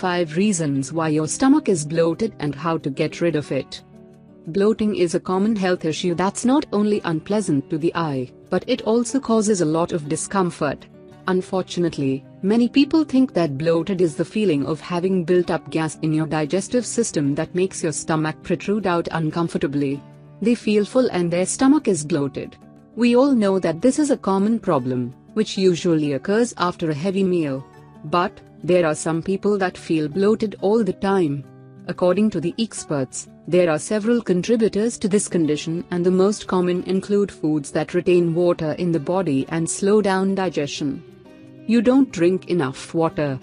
5 reasons why your stomach is bloated and how to get rid of it. Bloating is a common health issue that's not only unpleasant to the eye, but it also causes a lot of discomfort. Unfortunately, many people think that bloated is the feeling of having built up gas in your digestive system that makes your stomach protrude out uncomfortably. They feel full and their stomach is bloated. We all know that this is a common problem, which usually occurs after a heavy meal. But there are some people that feel bloated all the time. According to the experts, there are several contributors to this condition, and the most common include foods that retain water in the body and slow down digestion. You don't drink enough water.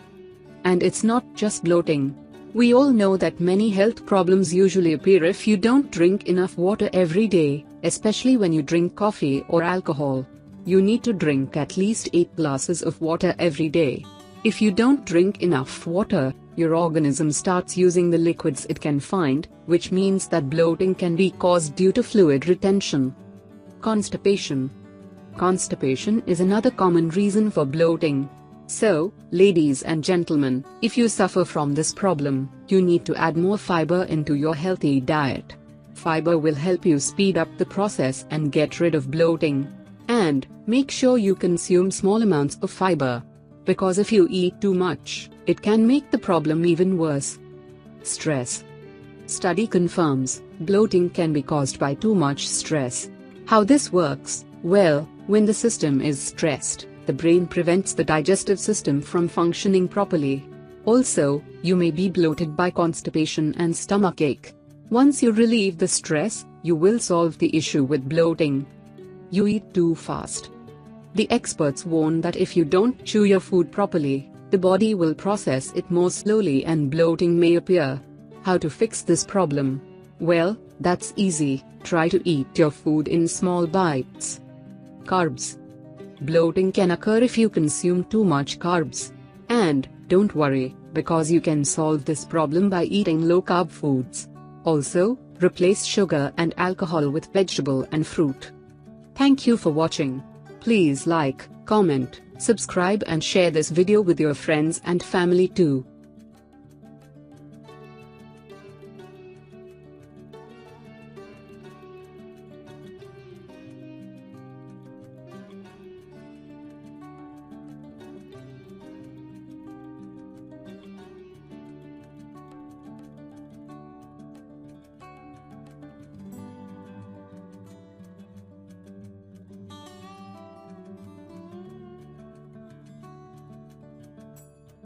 And it's not just bloating. We all know that many health problems usually appear if you don't drink enough water every day, especially when you drink coffee or alcohol. You need to drink at least 8 glasses of water every day. If you don't drink enough water, your organism starts using the liquids it can find, which means that bloating can be caused due to fluid retention. Constipation. Constipation is another common reason for bloating. So, ladies and gentlemen, if you suffer from this problem, you need to add more fiber into your healthy diet. Fiber will help you speed up the process and get rid of bloating. And make sure you consume small amounts of fiber. Because if you eat too much, it can make the problem even worse. Stress. Study confirms bloating can be caused by too much stress. How this works? Well, when the system is stressed, the brain prevents the digestive system from functioning properly. Also, you may be bloated by constipation and stomachache. Once you relieve the stress, you will solve the issue with bloating. You eat too fast. The experts warn that if you don't chew your food properly, the body will process it more slowly and bloating may appear. How to fix this problem? Well, that's easy. Try to eat your food in small bites. Carbs. Bloating can occur if you consume too much carbs. And don't worry, because you can solve this problem by eating low-carb foods. Also, replace sugar and alcohol with vegetable and fruit. Thank you for watching. Please like, comment, subscribe and share this video with your friends and family too.